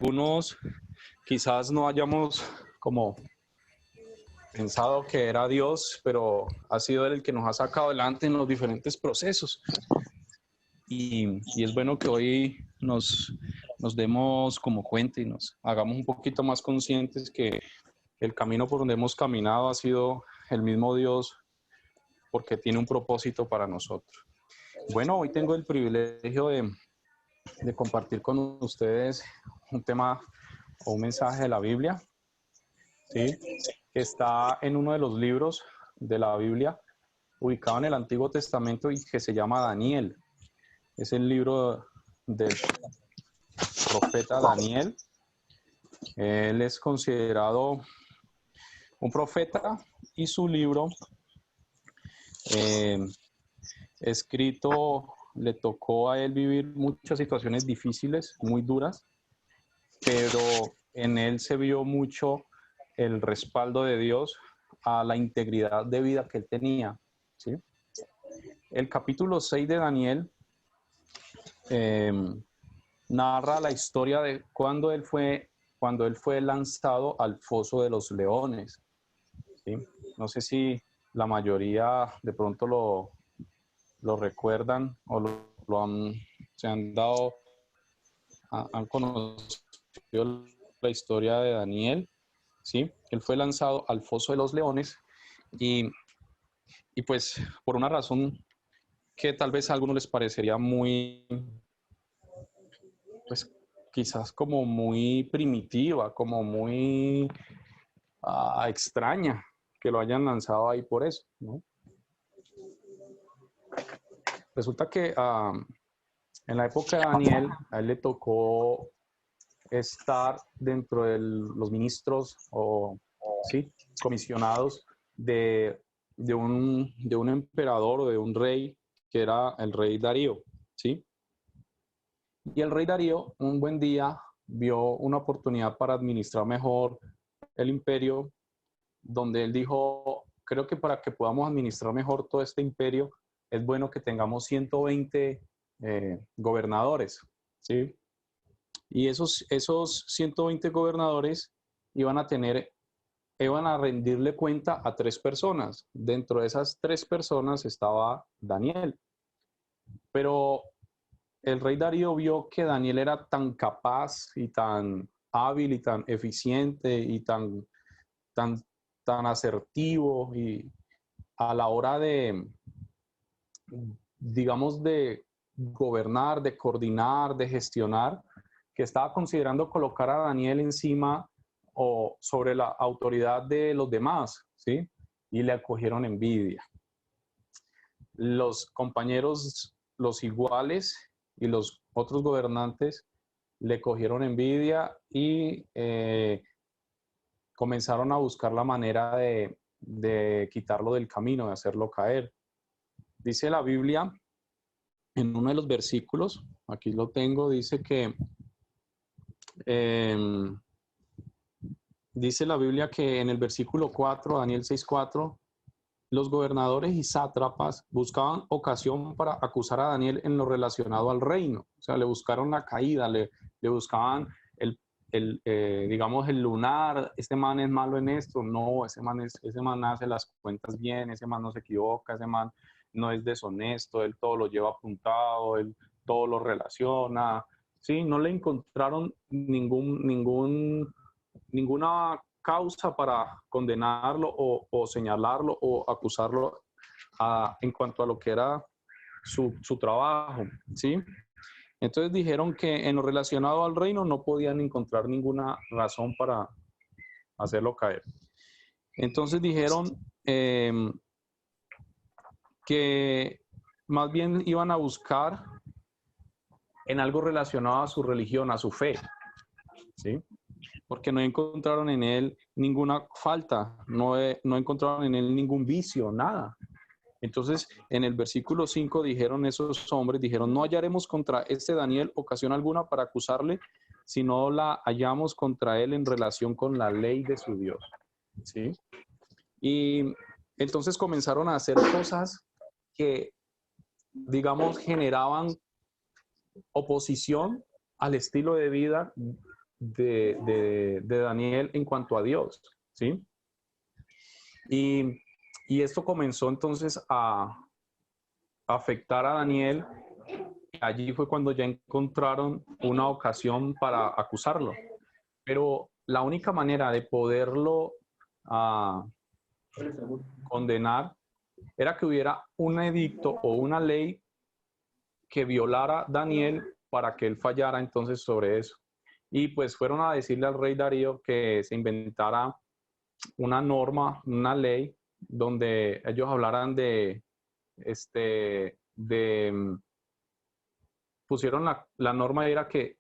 algunos quizás no hayamos como pensado que era Dios, pero ha sido Él el que nos ha sacado adelante en los diferentes procesos. Y es bueno que hoy nos demos como cuenta y nos hagamos un poquito más conscientes que el camino por donde hemos caminado ha sido el mismo Dios, porque tiene un propósito para nosotros. Bueno, hoy tengo el privilegio de compartir con ustedes un tema o un mensaje de la Biblia, ¿sí? Que está en uno de los libros de la Biblia, ubicado en el Antiguo Testamento y que se llama Daniel. Es el libro del profeta Daniel. Él es considerado un profeta y su libro escrito le tocó a él vivir muchas situaciones difíciles, muy duras, pero en él se vio mucho el respaldo de Dios a la integridad de vida que él tenía, ¿sí? El capítulo 6 de Daniel narra la historia de cuando él fue lanzado al foso de los leones, ¿sí? No sé si la mayoría de pronto lo recuerdan o se han dado, han conocido la historia de Daniel, ¿sí? Él fue lanzado al foso de los leones y pues por una razón que tal vez a algunos les parecería muy, pues quizás como muy primitiva, como muy extraña que lo hayan lanzado ahí por eso, ¿no? Resulta que en la época de Daniel, a él le tocó estar dentro de los ministros o, sí, comisionados de un emperador o de un rey que era el rey Darío, ¿sí? Y el rey Darío un buen día vio una oportunidad para administrar mejor el imperio, donde él dijo, creo que para que podamos administrar mejor todo este imperio, es bueno que tengamos 120 gobernadores, ¿sí? Y esos 120 gobernadores iban a rendirle cuenta a 3 personas. Dentro de esas 3 personas estaba Daniel. Pero el rey Darío vio que Daniel era tan capaz y tan hábil y tan eficiente y tan, tan asertivo y a la hora de, digamos, de gobernar, de coordinar, de gestionar, que estaba considerando colocar a Daniel encima o sobre la autoridad de los demás, ¿sí? Y le acogieron envidia. Los compañeros, los iguales y los otros gobernantes le cogieron envidia y comenzaron a buscar la manera de quitarlo del camino, de hacerlo caer. Dice la Biblia en uno de los versículos, aquí lo tengo, dice que dice la Biblia que en el versículo 4, Daniel 6:4, los gobernadores y sátrapas buscaban ocasión para acusar a Daniel en lo relacionado al reino. O sea, le buscaron la caída, le buscaban digamos, el lunar. Este man es malo en esto. No, ese man hace las cuentas bien, ese man no se equivoca, ese man no es deshonesto, él todo lo lleva apuntado, él todo lo relaciona. Sí, no le encontraron ninguna causa para condenarlo o señalarlo o acusarlo en cuanto a lo que era su trabajo, ¿sí? Entonces dijeron que en lo relacionado al reino no podían encontrar ninguna razón para hacerlo caer. Entonces dijeron que más bien iban a buscar en algo relacionado a su religión, a su fe, ¿sí? Porque no encontraron en él ninguna falta, no encontraron en él ningún vicio, nada. Entonces, en el versículo 5 dijeron esos hombres, dijeron, no hallaremos contra este Daniel ocasión alguna para acusarle, si no la hallamos contra él en relación con la ley de su Dios, ¿sí? Y entonces comenzaron a hacer cosas que, digamos, generaban oposición al estilo de vida de Daniel en cuanto a Dios, ¿sí? Y esto comenzó entonces a afectar a Daniel. Allí fue cuando ya encontraron una ocasión para acusarlo. Pero la única manera de poderlo condenar era que hubiera un edicto o una ley que violara a Daniel para que él fallara entonces sobre eso. Y pues fueron a decirle al rey Darío que se inventara una norma, una ley, donde ellos hablaran de pusieron la norma era que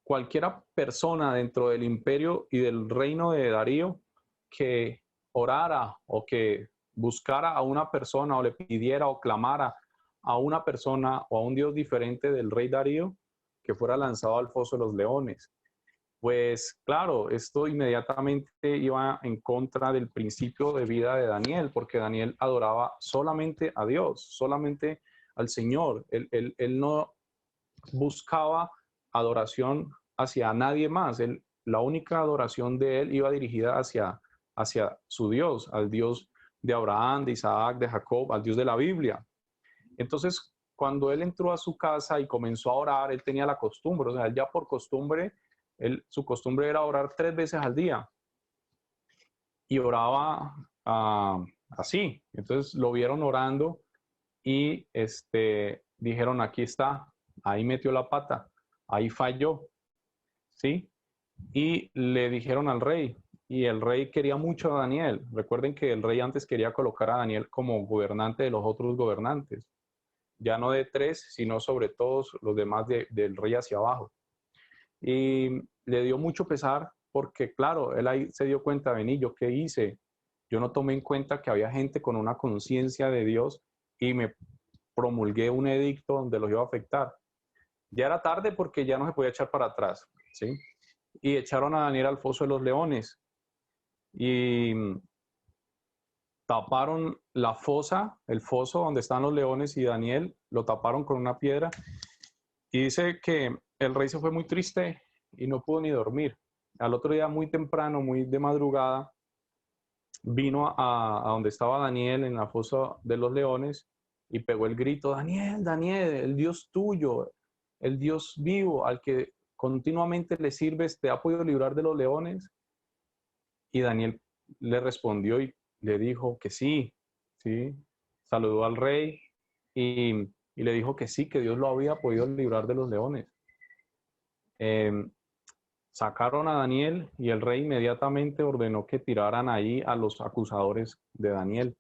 cualquiera persona dentro del imperio y del reino de Darío que orara o que buscara a una persona o le pidiera o clamara a una persona o a un dios diferente del rey Darío, que fuera lanzado al foso de los leones. Pues claro, esto inmediatamente iba en contra del principio de vida de Daniel, porque Daniel adoraba solamente a Dios, solamente al Señor. Él no buscaba adoración hacia nadie más. La única adoración de él iba dirigida hacia su Dios, al Dios de Abraham, de Isaac, de Jacob, al Dios de la Biblia. Entonces, cuando él entró a su casa y comenzó a orar, él tenía la costumbre, o sea, él ya por costumbre, su costumbre era orar 3 veces al día y oraba así. Entonces lo vieron orando y dijeron, aquí está, ahí metió la pata, ahí falló, ¿sí? Y le dijeron al rey, y el rey quería mucho a Daniel. Recuerden que el rey antes quería colocar a Daniel como gobernante de los otros gobernantes, ya no de 3, sino sobre todos los demás del rey hacia abajo. Y le dio mucho pesar porque, claro, él ahí se dio cuenta, vení, ¿yo qué hice? Yo no tomé en cuenta que había gente con una conciencia de Dios y me promulgué un edicto donde los iba a afectar. Ya era tarde porque ya no se podía echar para atrás, ¿sí? Y echaron a Daniel al foso de los leones y taparon la fosa, el foso donde están los leones, y Daniel lo taparon con una piedra. Y dice que el rey se fue muy triste y no pudo ni dormir. Al otro día, muy temprano, muy de madrugada, vino a donde estaba Daniel en la fosa de los leones y pegó el grito, Daniel, Daniel, el Dios tuyo, el Dios vivo al que continuamente le sirves, ¿te ha podido librar de los leones? Y Daniel le respondió y le dijo que sí, ¿sí? Saludó al rey y le dijo que sí, que Dios lo había podido librar de los leones. Sacaron a Daniel y el rey inmediatamente ordenó que tiraran ahí a los acusadores de Daniel.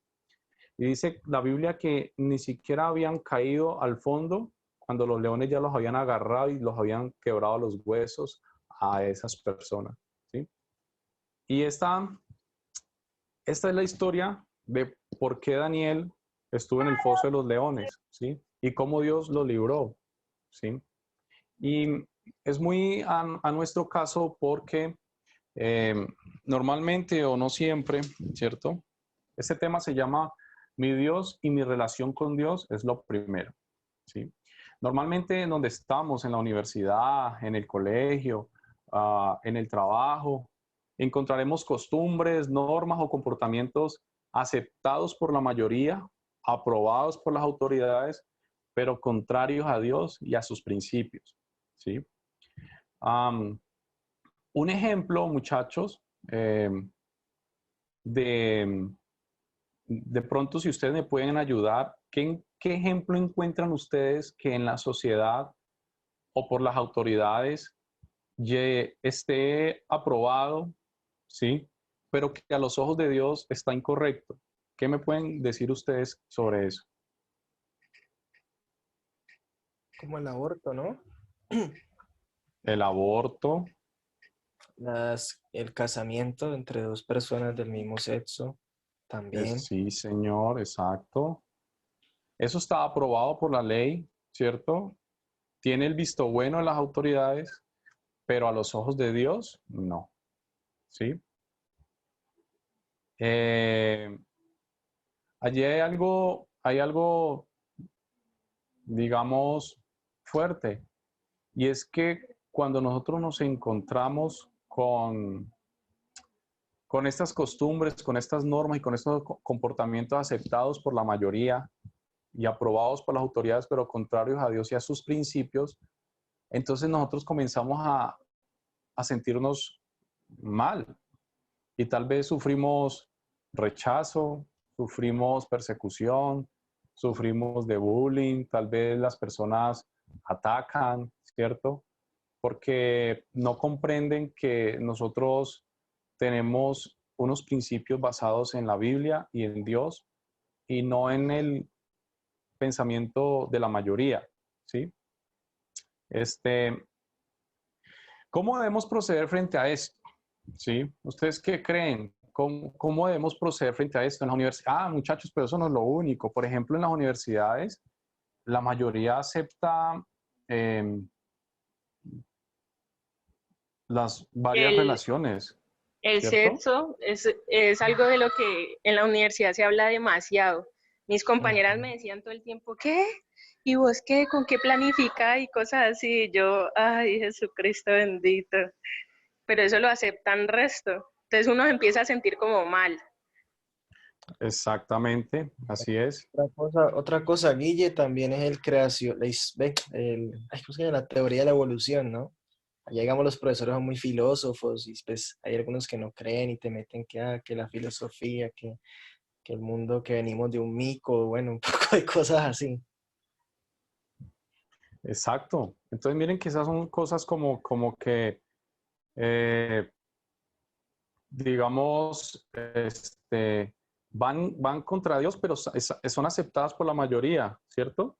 Y dice la Biblia que ni siquiera habían caído al fondo cuando los leones ya los habían agarrado y los habían quebrado los huesos a esas personas, ¿sí? Y esta es la historia de por qué Daniel estuvo en el foso de los leones, ¿sí? Y cómo Dios lo libró, ¿sí? Y es muy a nuestro caso porque normalmente o no siempre, ¿cierto? Este tema se llama Mi Dios y mi relación con Dios es lo primero, ¿sí? Normalmente en donde estamos, en la universidad, en el colegio, en el trabajo, encontraremos costumbres, normas o comportamientos aceptados por la mayoría, aprobados por las autoridades, pero contrarios a Dios y a sus principios, ¿sí? Un ejemplo, muchachos, de, de pronto si ustedes me pueden ayudar, ¿qué ejemplo encuentran ustedes que en la sociedad o por las autoridades esté aprobado, ¿sí? Pero que a los ojos de Dios está incorrecto? ¿Qué me pueden decir ustedes sobre eso? Como el aborto, ¿no? El aborto, El casamiento entre dos personas del mismo sexo también. sí, señor, exacto. Eso está aprobado por la ley, ¿cierto? Tiene el visto bueno de las autoridades, pero a los ojos de Dios, no. ¿Sí? Eh, allí hay algo, digamos, fuerte, y es que cuando nosotros nos encontramos con estas costumbres, con estas normas y con estos comportamientos aceptados por la mayoría y aprobados por las autoridades, pero contrarios a Dios y a sus principios, entonces nosotros comenzamos a sentirnos mal y tal vez sufrimos rechazo, sufrimos persecución, sufrimos de bullying, tal vez las personas atacan, ¿cierto? Porque no comprenden que nosotros tenemos unos principios basados en la Biblia y en Dios y no en el pensamiento de la mayoría, ¿sí? ¿Cómo debemos proceder frente a esto? ¿Sí? ¿Ustedes qué creen? ¿Cómo debemos proceder frente a esto en la universidad? Ah, muchachos, pero eso no es lo único. Por ejemplo, en las universidades, la mayoría acepta eh, las varias El, relaciones, el ¿cierto? sexo es algo de lo que en la universidad se habla demasiado. Mis compañeras me decían todo el tiempo, ¿qué? ¿Y vos qué? ¿Con qué planifica? Y cosas así. Yo, ay, Jesucristo bendito. Pero eso lo aceptan resto. Entonces uno se empieza a sentir como mal. Exactamente, así es. Otra cosa, Guille, también es el creación, ¿cómo se llama? La teoría de la evolución, ¿no? Allá, digamos, los profesores son muy filósofos y pues hay algunos que no creen y te meten que la filosofía, que el mundo, que venimos de un mico, bueno, un poco de cosas así. Exacto. Entonces miren que esas son cosas como que, eh, digamos, van contra Dios, pero son aceptadas por la mayoría, ¿cierto?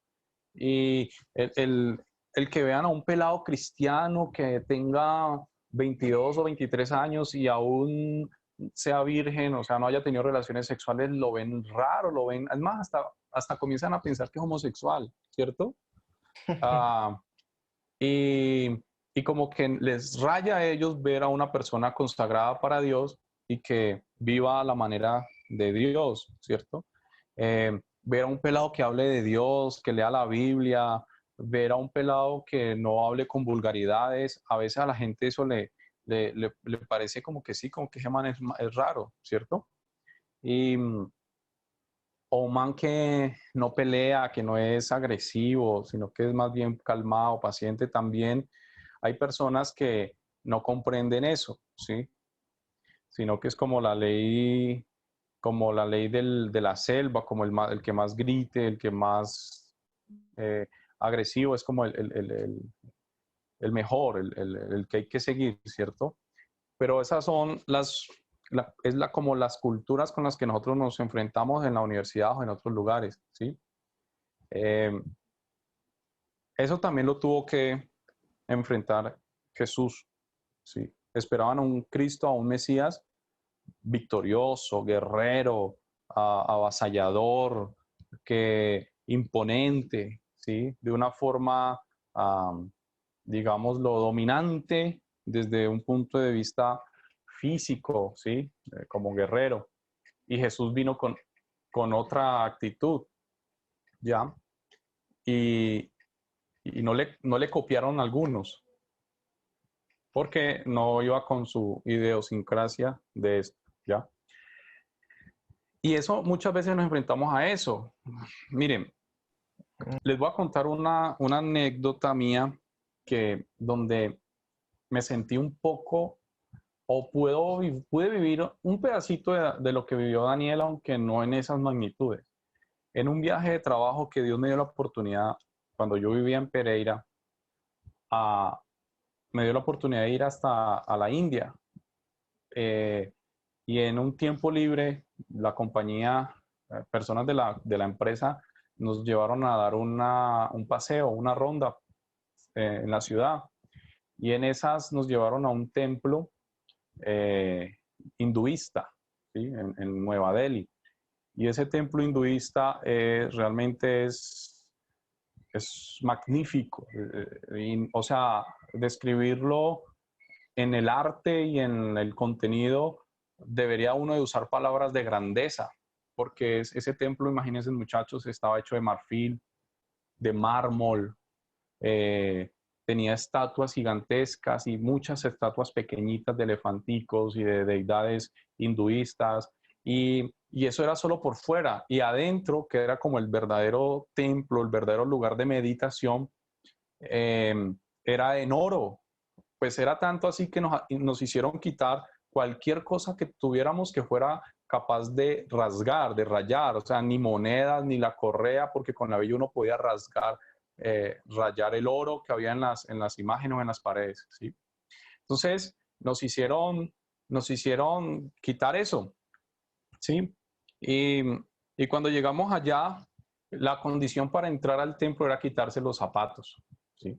Y el que vean a un pelado cristiano que tenga 22 o 23 años y aún sea virgen, o sea, no haya tenido relaciones sexuales, lo ven raro, lo ven, es más, hasta comienzan a pensar que es homosexual, ¿cierto? Ah, y, y como que les raya a ellos ver a una persona consagrada para Dios y que viva a la manera de Dios, ¿cierto? Ver a un pelado que hable de Dios, que lea la Biblia, ver a un pelado que no hable con vulgaridades, a veces a la gente eso le parece como que sí, como que ese man es raro, ¿cierto? Y, o un man que no pelea, que no es agresivo, sino que es más bien calmado, paciente también. Hay personas que no comprenden eso, ¿sí? Sino que es como la ley de la selva, como el que más grite, el que más agresivo, es como el mejor, el que hay que seguir, ¿cierto? Pero esas son como las culturas con las que nosotros nos enfrentamos en la universidad o en otros lugares, ¿sí? Eh, Eso también lo tuvo que enfrentar Jesús, ¿sí? Esperaban a un Cristo, a un Mesías victorioso, guerrero, avasallador, imponente, ¿sí? De una forma, digámoslo, dominante desde un punto de vista físico, ¿sí? Como guerrero. Y Jesús vino con otra actitud, ¿ya? Y, y no le copiaron algunos, porque no iba con su idiosincrasia de esto, ¿ya? Y eso muchas veces nos enfrentamos a eso. Miren, les voy a contar una anécdota mía donde me sentí un poco, o pude vivir un pedacito de lo que vivió Daniel, aunque no en esas magnitudes. En un viaje de trabajo que Dios me dio la oportunidad, cuando yo vivía en Pereira, a, me dio la oportunidad de ir hasta a la India. Eh, y en un tiempo libre, la compañía, personas de la empresa, nos llevaron a dar un paseo, una ronda en la ciudad. Y en esas nos llevaron a un templo eh, hinduista, ¿sí? En Nueva Delhi. Y ese templo hinduista realmente es magnífico. O sea, describirlo en el arte y en el contenido, debería uno de usar palabras de grandeza, porque ese templo, imagínense muchachos, estaba hecho de marfil, de mármol, eh, tenía estatuas gigantescas y muchas estatuas pequeñitas de elefanticos y de deidades hinduistas. Y eso era solo por fuera. Y adentro, que era como el verdadero templo, el verdadero lugar de meditación, era en oro. Pues era tanto así que nos hicieron quitar cualquier cosa que tuviéramos que fuera capaz de rasgar, de rayar, o sea, ni monedas, ni la correa, porque con la villa uno podía rasgar, rayar el oro que había en las imágenes o en las paredes, ¿sí? Entonces, nos hicieron quitar eso, ¿sí? Y cuando llegamos allá, la condición para entrar al templo era quitarse los zapatos, ¿sí?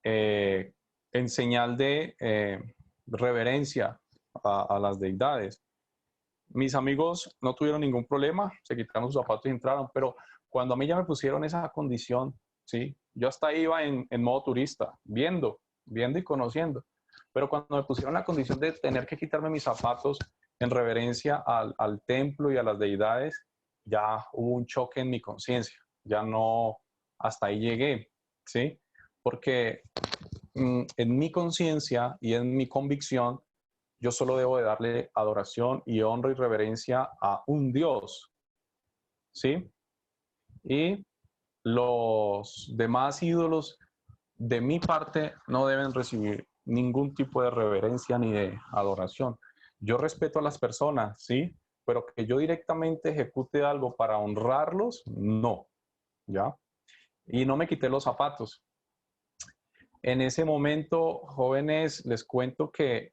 En señal de reverencia a las deidades. Mis amigos no tuvieron ningún problema, se quitaron sus zapatos y entraron, pero cuando a mí ya me pusieron esa condición, ¿sí? Yo hasta iba en modo turista, viendo y conociendo, pero cuando me pusieron la condición de tener que quitarme mis zapatos en reverencia al templo y a las deidades, ya hubo un choque en mi conciencia, ya no, hasta ahí llegué, ¿sí? Porque en mi conciencia y en mi convicción, yo solo debo de darle adoración y honra y reverencia a un Dios, ¿sí? Y los demás ídolos de mi parte no deben recibir ningún tipo de reverencia ni de adoración. Yo respeto a las personas, ¿sí? Pero que yo directamente ejecute algo para honrarlos, no, ¿ya? Y no me quité los zapatos. En ese momento, jóvenes, les cuento que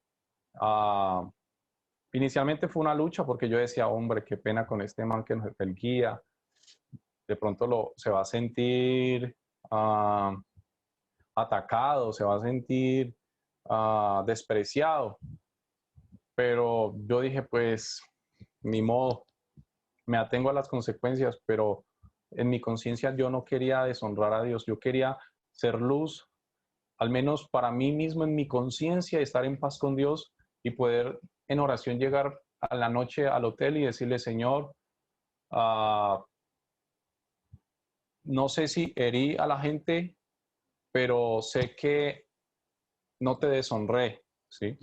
inicialmente fue una lucha porque yo decía, hombre, qué pena con este man que nos es el guía. De pronto se va a sentir atacado, se va a sentir despreciado. Pero yo dije, pues, ni modo, me atengo a las consecuencias, pero en mi conciencia yo no quería deshonrar a Dios, yo quería ser luz, al menos para mí mismo en mi conciencia, estar en paz con Dios y poder en oración llegar a la noche al hotel y decirle, Señor, no sé si herí a la gente, pero sé que no te deshonré, ¿sí?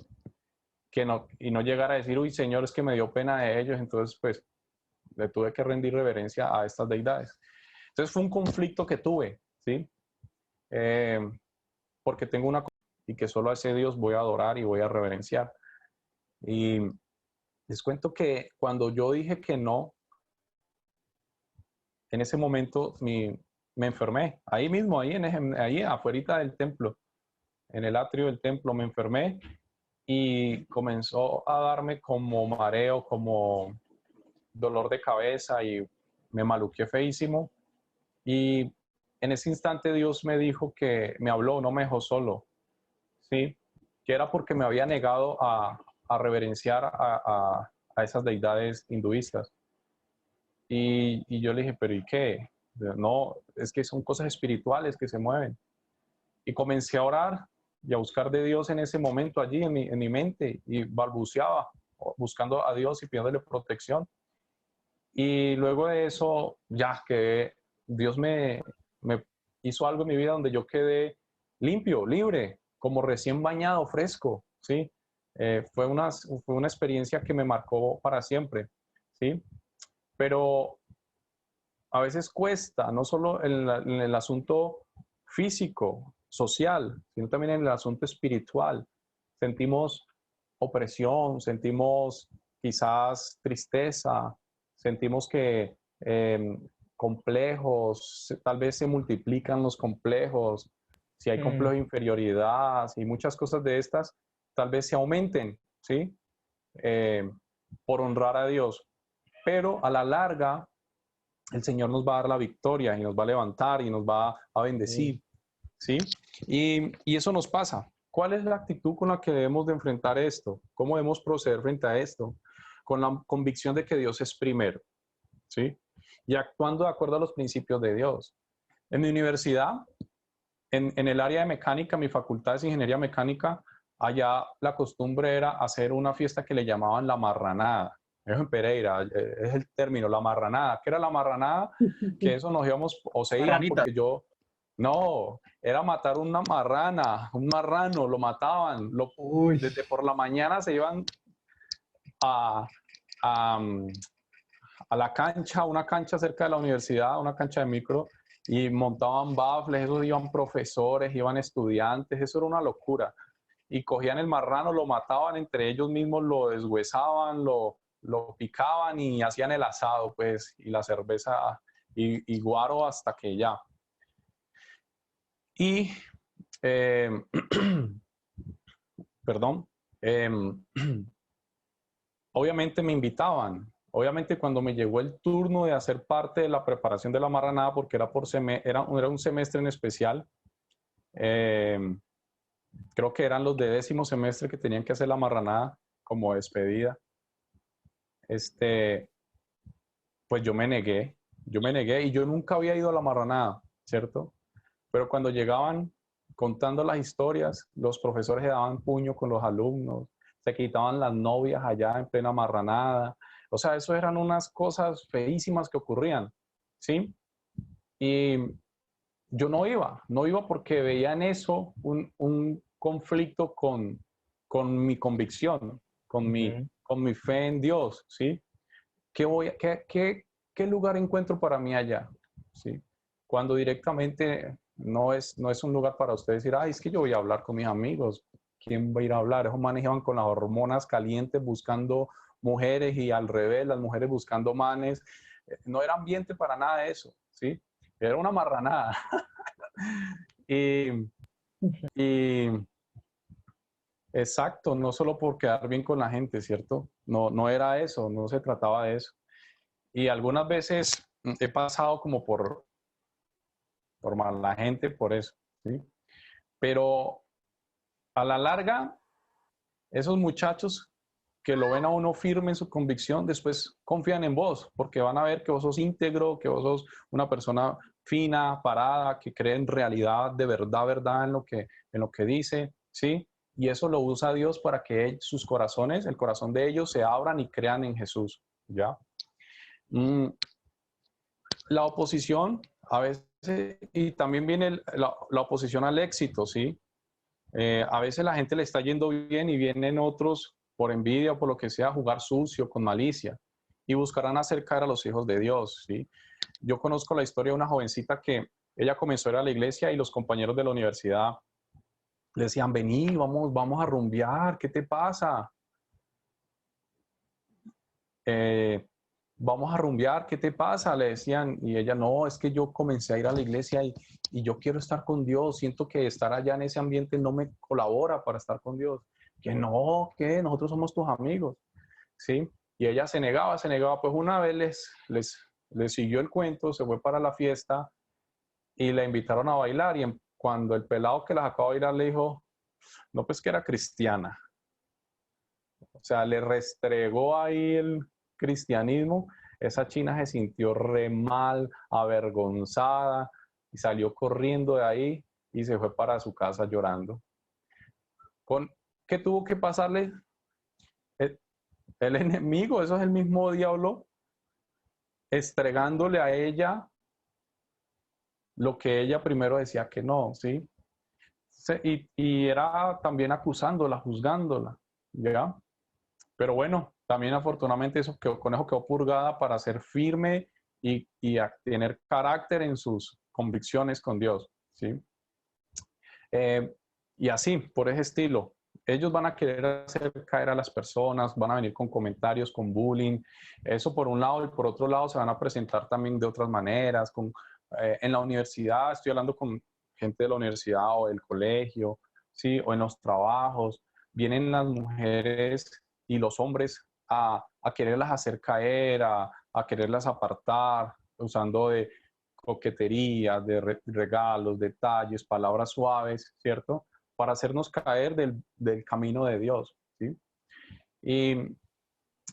Que no, y no llegar a decir, uy, Señor, es que me dio pena de ellos, entonces pues le tuve que rendir reverencia a estas deidades. Entonces fue un conflicto que tuve, ¿sí? Porque tengo una y que solo a ese Dios voy a adorar y voy a reverenciar. Y les cuento que cuando yo dije que no, en ese momento me enfermé. Ahí mismo, ahí afuera del templo, en el atrio del templo, me enfermé y comenzó a darme como mareo, como dolor de cabeza y me maluqué feísimo. Y en ese instante Dios me dijo que me habló, no me dejó solo, ¿sí? Que era porque me había negado a reverenciar a esas deidades hinduistas. Y yo le dije, pero ¿y qué? No, es que son cosas espirituales que se mueven. Y comencé a orar y a buscar de Dios en ese momento allí en mi mente y balbuceaba, buscando a Dios y pidiéndole protección. Y luego de eso, ya que Dios me hizo algo en mi vida donde yo quedé limpio, libre, como recién bañado, fresco, ¿sí? Fue una experiencia que me marcó para siempre, ¿sí? Pero a veces cuesta, no solo en el asunto físico, social, sino también en el asunto espiritual. Sentimos opresión, sentimos quizás tristeza, sentimos que complejos, tal vez se multiplican los complejos, si hay complejos de inferioridad, si muchas cosas de estas, tal vez se aumenten, ¿sí? Por honrar a Dios. Pero a la larga, el Señor nos va a dar la victoria y nos va a levantar y nos va a bendecir, ¿sí? Y eso nos pasa. ¿Cuál es la actitud con la que debemos de enfrentar esto? ¿Cómo debemos proceder frente a esto? Con la convicción de que Dios es primero, ¿sí? Y actuando de acuerdo a los principios de Dios. En mi universidad, en el área de mecánica, mi facultad es ingeniería mecánica, allá la costumbre era hacer una fiesta que le llamaban la marranada. Eso en Pereira, es el término, la marranada. ¿Qué era la marranada? Que eso nos íbamos, o se iban porque yo No, era matar una marrana, un marrano, lo mataban. Uy, Desde por la mañana se iban a, a, a la cancha, una cancha cerca de la universidad, una cancha de micro, y montaban baffles, esos iban profesores, iban estudiantes, eso era una locura. Y cogían el marrano, lo mataban entre ellos mismos, lo deshuesaban, lo picaban y hacían el asado, pues, y la cerveza y guaro hasta que ya. Y, eh, perdón, eh, obviamente me invitaban. Obviamente cuando me llegó el turno de hacer parte de la preparación de la marranada, porque era, era un semestre en especial, eh, creo que eran los de 10º semestre que tenían que hacer la marranada como despedida. Pues yo me negué y yo nunca había ido a la marranada, ¿cierto? Pero cuando llegaban contando las historias, los profesores se daban puño con los alumnos, se quitaban las novias allá en plena marranada. O sea, eso eran unas cosas feísimas que ocurrían, ¿sí? Y yo no iba porque veía en eso un conflicto con mi convicción, con mi fe en Dios, ¿sí? ¿Qué lugar encuentro para mí allá? ¿Sí? Cuando directamente no es un lugar para usted decir, ay, es que yo voy a hablar con mis amigos. ¿Quién va a ir a hablar? Esos manes iban con las hormonas calientes buscando mujeres y al revés, las mujeres buscando manes. No era ambiente para nada de eso, ¿sí? Era una marranada. y, y exacto, no solo por quedar bien con la gente, ¿cierto? No era eso, no se trataba de eso. Y algunas veces he pasado como por mala gente por eso, ¿sí? Pero a la larga, esos muchachos que lo ven a uno firme en su convicción, después confían en vos, porque van a ver que vos sos íntegro, que vos sos una persona fina, parada, que cree en realidad, de verdad, verdad en lo que dice, ¿sí? Y eso lo usa Dios para que sus corazones, el corazón de ellos, se abran y crean en Jesús, ¿ya? La oposición, a veces, y también viene la oposición al éxito, ¿sí? A veces la gente le está yendo bien y vienen otros por envidia o por lo que sea a jugar sucio, con malicia, y buscarán acercar a los hijos de Dios, ¿sí? Yo conozco la historia de una jovencita que ella comenzó a ir a la iglesia y los compañeros de la universidad le decían, vení, vamos a rumbear, ¿qué te pasa? Eh, vamos a rumbear, ¿qué te pasa? Le decían, y ella, no, es que yo comencé a ir a la iglesia y yo quiero estar con Dios, siento que estar allá en ese ambiente no me colabora para estar con Dios. Que no, que nosotros somos tus amigos, ¿sí? Y ella se negaba, pues una vez les siguió el cuento, se fue para la fiesta y la invitaron a bailar y cuando el pelado que la sacó a bailar le dijo, no, pues que era cristiana. O sea, le restregó ahí el cristianismo. Esa china se sintió re mal, avergonzada y salió corriendo de ahí y se fue para su casa llorando. ¿Qué tuvo que pasarle? El enemigo, eso es el mismo diablo, estregándole a ella lo que ella primero decía que no, ¿sí? Y era también acusándola, juzgándola, ¿ya? Pero bueno, también afortunadamente con eso quedó purgada para ser firme y tener carácter en sus convicciones con Dios, ¿sí? Y así, por ese estilo, ellos van a querer hacer caer a las personas, van a venir con comentarios, con bullying, eso por un lado, y por otro lado se van a presentar también de otras maneras, en la universidad, estoy hablando con gente de la universidad o del colegio, ¿sí? O en los trabajos, vienen las mujeres y los hombres a quererlas hacer caer, a quererlas apartar, usando de coquetería, de regalos, detalles, palabras suaves, ¿cierto? Para hacernos caer del camino de Dios, ¿sí? Y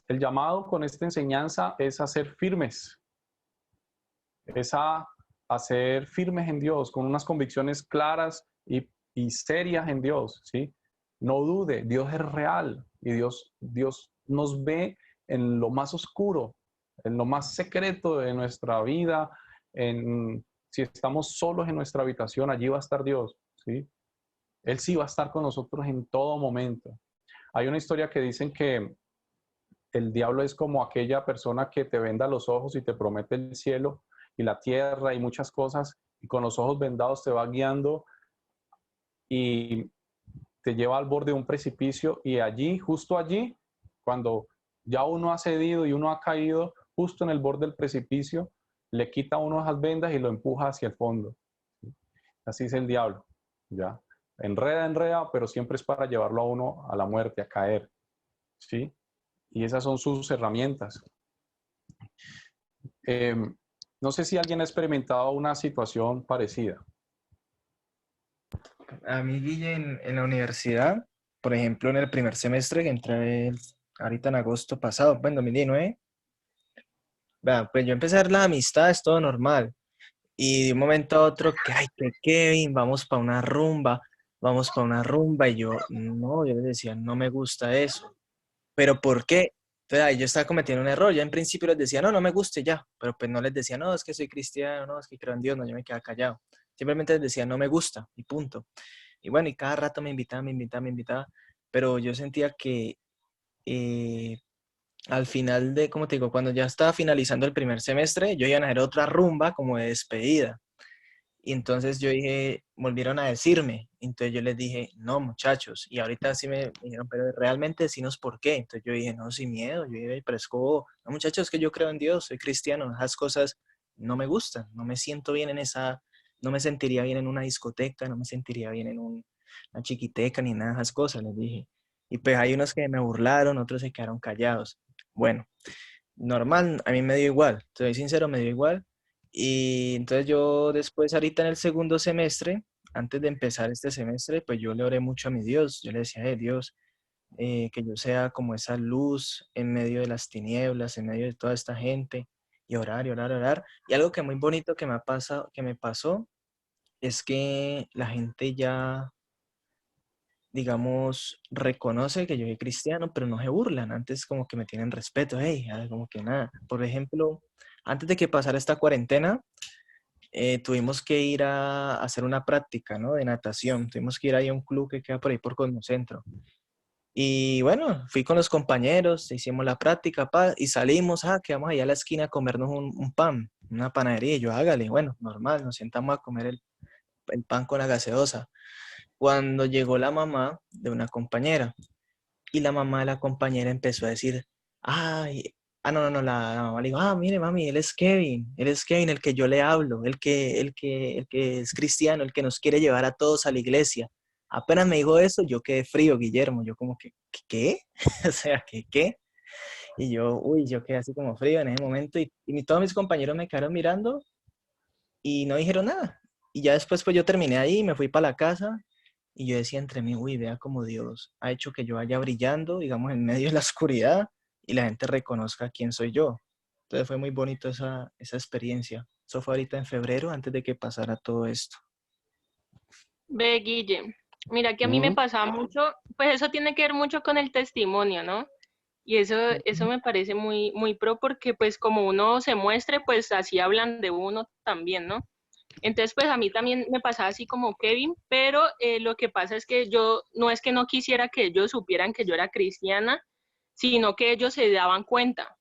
el llamado con esta enseñanza es a ser firmes, es a ser firmes en Dios, con unas convicciones claras y serias en Dios, ¿sí? No dude, Dios es real y Dios nos ve en lo más oscuro, en lo más secreto de nuestra vida, Si estamos solos en nuestra habitación, allí va a estar Dios, ¿sí? Él sí va a estar con nosotros en todo momento. Hay una historia que dicen que el diablo es como aquella persona que te venda los ojos y te promete el cielo y la tierra y muchas cosas, y con los ojos vendados te va guiando y te lleva al borde de un precipicio, y allí, justo allí, cuando ya uno ha cedido y uno ha caído, justo en el borde del precipicio, le quita a uno esas vendas y lo empuja hacia el fondo. Así es el diablo, ¿ya? Enreda, enreda, pero siempre es para llevarlo a uno a la muerte, a caer, ¿sí? Y esas son sus herramientas. No sé si alguien ha experimentado una situación parecida. A mí, Guille, en la universidad, por ejemplo, en el primer semestre que entré ahorita en agosto pasado, bueno, 2019, vea, pues yo empecé a ver las amistades, todo normal. Y de un momento a otro, que, ay, que Kevin, vamos para una rumba. Y yo, no, yo les decía, no me gusta eso. ¿Pero por qué? Entonces ahí yo estaba cometiendo un error. Yo en principio les decía, no, no me guste ya. Pero pues no les decía, no, es que soy cristiano, no, es que creo en Dios, no, yo me quedaba callado. Simplemente les decía, no me gusta, y punto. Y bueno, y cada rato me invitaba, me invitaba. Pero yo sentía que eh, al final de, como te digo, cuando ya estaba finalizando el primer semestre, yo iba a hacer otra rumba como de despedida. Y entonces yo dije, volvieron a decirme. Entonces yo les dije, no, muchachos. Y ahorita sí me dijeron, pero realmente decinos por qué. Entonces yo dije, no, sin miedo. Yo dije, pero es como, no, muchachos, es que yo creo en Dios, soy cristiano. Esas cosas no me gustan. No me siento bien en esa, no me sentiría bien en una discoteca, no me sentiría bien en una chiquiteca, ni nada de esas cosas, les dije. Y pues hay unos que me burlaron, otros se quedaron callados. Bueno, normal, a mí me dio igual. Te soy sincero, me dio igual. Y entonces yo después, ahorita en el segundo semestre, antes de empezar este semestre, pues yo le oré mucho a mi Dios. Yo le decía, Dios, que yo sea como esa luz en medio de las tinieblas, en medio de toda esta gente, y orar, y orar, y orar. Y algo que muy bonito que me ha pasado, que me pasó, es que la gente ya, digamos, reconoce que yo soy cristiano, pero no se burlan. Antes como que me tienen respeto, hey, como que nada. Por ejemplo, antes de que pasara esta cuarentena, tuvimos que ir a hacer una práctica, ¿no? De natación. Tuvimos que ir ahí a un club que queda por ahí por Cosmocentro. Y bueno, fui con los compañeros, hicimos la práctica y salimos, que vamos allá a la esquina a comernos un pan, una panadería. Y yo, hágale, bueno, normal, nos sentamos a comer el pan con la gaseosa. Cuando llegó la mamá de una compañera, y la mamá de la compañera empezó a decir, ay, no, la mamá le dijo, mire, mami, él es Kevin, el que yo le hablo, el que es cristiano, el que nos quiere llevar a todos a la iglesia. Apenas me dijo eso, yo quedé frío, Guillermo, yo como que, ¿qué? O sea, ¿qué? Y yo, uy, yo quedé así como frío en ese momento, y todos mis compañeros me quedaron mirando y no dijeron nada. Y ya después, pues yo terminé ahí, me fui para la casa, y yo decía entre mí, uy, vea cómo Dios ha hecho que yo vaya brillando, digamos, en medio de la oscuridad y la gente reconozca quién soy yo. Entonces fue muy bonito esa experiencia. Eso fue ahorita en febrero, antes de que pasara todo esto. Ve, Guille, mira que a mí me Mm, pasaba mucho, pues eso tiene que ver mucho con el testimonio, ¿no? Y eso me parece muy, muy pro porque pues como uno se muestre, pues así hablan de uno también, ¿no? Entonces, pues a mí también me pasaba así como Kevin, pero lo que pasa es que yo no es que no quisiera que ellos supieran que yo era cristiana, sino que ellos se daban cuenta.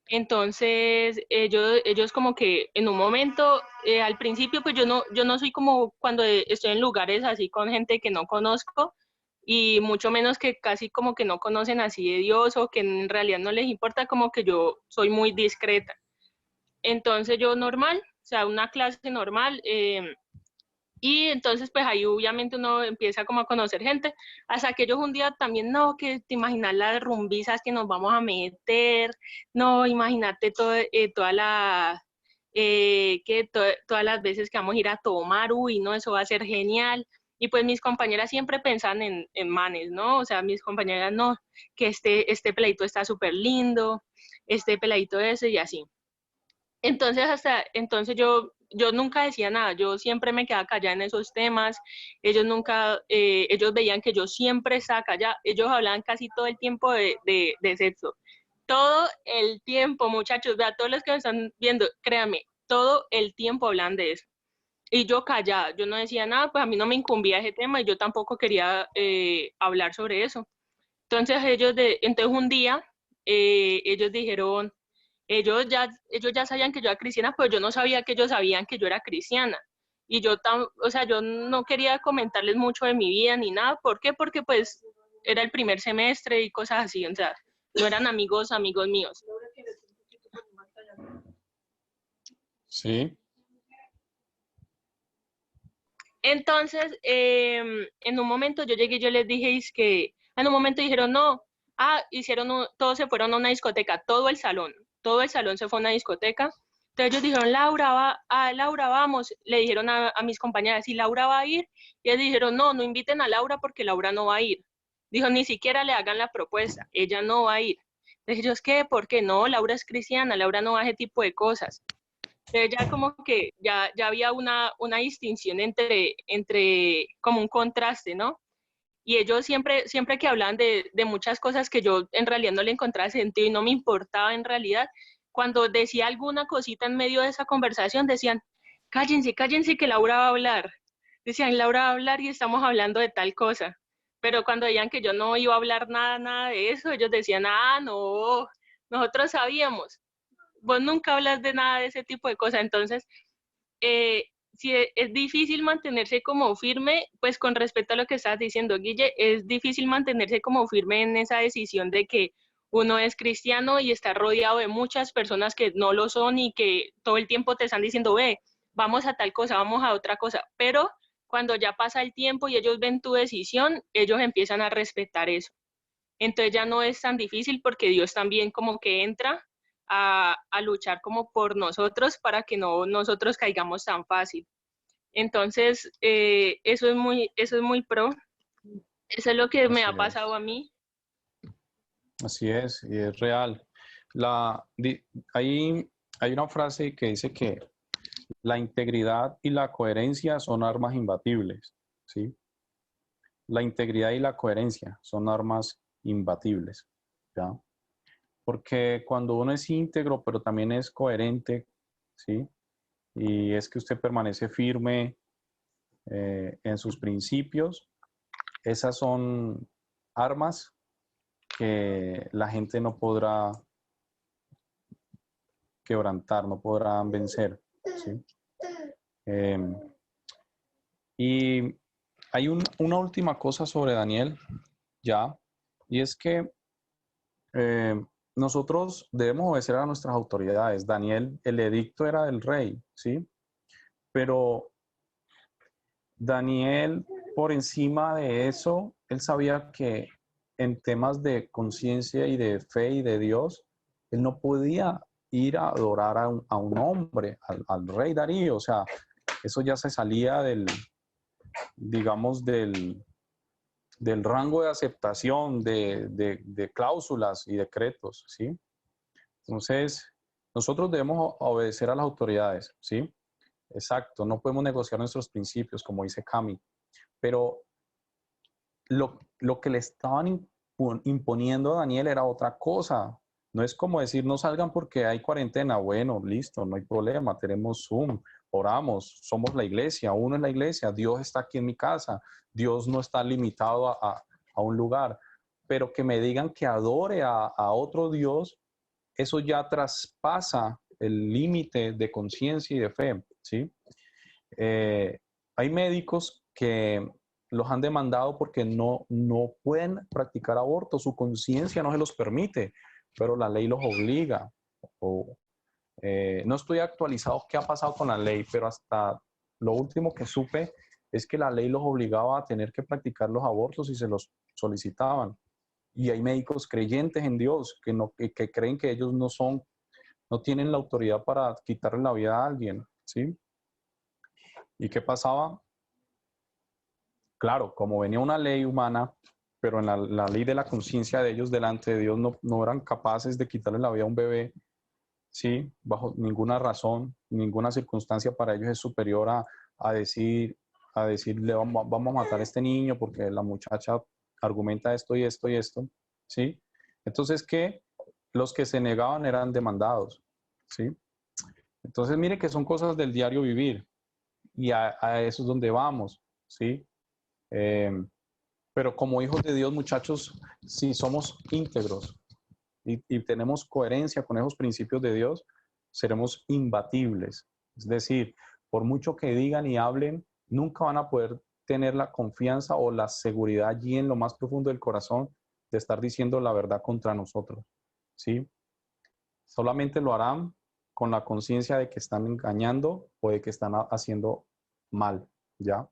Entonces, ellos como que en un momento, al principio, pues yo no soy como cuando estoy en lugares así con gente que no conozco y mucho menos que casi como que no conocen así de Dios o que en realidad no les importa, como que yo soy muy discreta. Entonces yo normal, o sea, una clase normal, y entonces, pues ahí obviamente uno empieza como a conocer gente, hasta que ellos un día también, no, que te imaginas las rumbizas que nos vamos a meter, no, imagínate toda la, todas las veces que vamos a ir a tomar, uy, no, eso va a ser genial. Y pues mis compañeras siempre pensan en manes, ¿no? O sea, mis compañeras, no, que este peladito está súper lindo, este peladito ese y así. Entonces yo nunca decía nada, yo siempre me quedaba callada en esos temas, ellos nunca, ellos veían que yo siempre estaba callada, ellos hablaban casi todo el tiempo de sexo, todo el tiempo, muchachos, vea, todos los que me están viendo, créanme, todo el tiempo hablan de eso. Y yo callada, yo no decía nada, pues a mí no me incumbía ese tema y yo tampoco quería hablar sobre eso. Entonces entonces un día ellos dijeron, ellos ya sabían que yo era cristiana, pero yo no sabía que ellos sabían que yo era cristiana. Y o sea, yo no quería comentarles mucho de mi vida ni nada. ¿Por qué? Porque pues era el primer semestre y cosas así, o sea, no eran amigos míos. Sí. Entonces, en un momento yo llegué y yo les dije, es que, en un momento dijeron, no, todos se fueron a una discoteca, todo el salón se fue a una discoteca. Entonces ellos dijeron, Laura, vamos, le dijeron a mis compañeras, ¿y Laura va a ir? Y ellos dijeron, no, no inviten a Laura porque Laura no va a ir. Dijo, ni siquiera le hagan la propuesta, ella no va a ir. Entonces ellos, ¿qué? ¿Por qué no? Laura es cristiana, Laura no va a ese tipo de cosas. Entonces ya como que ya había una distinción entre como un contraste, ¿no? Y ellos siempre que hablaban de muchas cosas que yo en realidad no le encontraba sentido y no me importaba en realidad, cuando decía alguna cosita en medio de esa conversación, decían, cállense, cállense que Laura va a hablar. Decían, Laura va a hablar y estamos hablando de tal cosa. Pero cuando veían que yo no iba a hablar nada de eso, ellos decían, no, nosotros sabíamos. Vos nunca hablas de nada de ese tipo de cosas. Entonces, si es difícil mantenerse como firme, pues con respecto a lo que estás diciendo, Guille, es difícil mantenerse como firme en esa decisión de que uno es cristiano y está rodeado de muchas personas que no lo son y que todo el tiempo te están diciendo, ve, vamos a tal cosa, vamos a otra cosa. Pero cuando ya pasa el tiempo y ellos ven tu decisión, ellos empiezan a respetar eso. Entonces ya no es tan difícil porque Dios también como que entra a luchar como por nosotros para que no nosotros caigamos tan fácil. Entonces, eso es muy pro. Eso es lo que me Así ha pasado es. a mí. Así es, y es real. La, di- hay una frase que dice que la integridad y la coherencia son armas imbatibles, ¿sí? La integridad y la coherencia son armas imbatibles, ¿ya? Porque cuando uno es íntegro, pero también es coherente, ¿sí? Y es que usted permanece firme en sus principios, esas son armas que la gente no podrá quebrantar, no podrán vencer, ¿sí? Y hay una última cosa sobre Daniel, ya, y es que eh, nosotros debemos obedecer a nuestras autoridades. Daniel, el edicto era del rey, ¿sí? Pero Daniel, por encima de eso, él sabía que en temas de conciencia y de fe y de Dios, él no podía ir a adorar a un hombre, al rey Darío. O sea, eso ya se salía digamos, del rango de aceptación de cláusulas y decretos, ¿sí? Entonces, nosotros debemos obedecer a las autoridades, ¿sí? Exacto, no podemos negociar nuestros principios, como dice Cami, pero lo que le estaban imponiendo a Daniel era otra cosa. No es como decir, no salgan porque hay cuarentena. Bueno, listo, no hay problema, tenemos Zoom, oramos, somos la iglesia, uno es la iglesia, Dios está aquí en mi casa, Dios no está limitado a un lugar. Pero que me digan que adore a otro Dios, eso ya traspasa el límite de conciencia y de fe, ¿sí? Hay médicos que los han demandado porque no pueden practicar aborto, su conciencia no se los permite, pero la ley los obliga. O, no estoy actualizado qué ha pasado con la ley, pero hasta lo último que supe es que la ley los obligaba a tener que practicar los abortos si se los solicitaban. Y hay médicos creyentes en Dios que creen que ellos no tienen la autoridad para quitarle la vida a alguien, ¿sí? ¿Y qué pasaba? Claro, como venía una ley humana, pero en la ley de la conciencia de ellos delante de Dios no eran capaces de quitarle la vida a un bebé, sí, bajo ninguna razón, ninguna circunstancia para ellos es superior a decir, a decirle vamos a matar a este niño porque la muchacha argumenta esto y esto y esto, ¿sí? Entonces, ¿qué? Los que se negaban eran demandados, ¿sí? Entonces, mire que son cosas del diario vivir y a eso es donde vamos, ¿sí? Pero como hijos de Dios, muchachos, si somos íntegros y tenemos coherencia con esos principios de Dios, seremos imbatibles. Es decir, por mucho que digan y hablen, nunca van a poder tener la confianza o la seguridad allí en lo más profundo del corazón de estar diciendo la verdad contra nosotros, ¿sí? Solamente lo harán con la conciencia de que están engañando o de que están haciendo mal, ¿ya?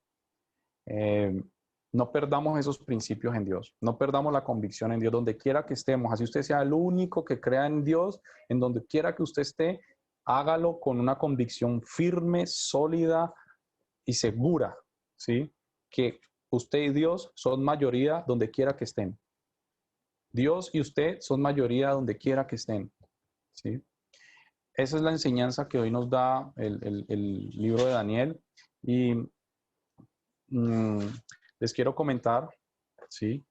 No perdamos esos principios en Dios, no perdamos la convicción en Dios, donde quiera que estemos, así usted sea el único que crea en Dios, en donde quiera que usted esté, hágalo con una convicción firme, sólida y segura, ¿sí? Que usted y Dios son mayoría donde quiera que estén. Dios y usted son mayoría donde quiera que estén, ¿sí? Esa es la enseñanza que hoy nos da el libro de Daniel y les quiero comentar, ¿sí?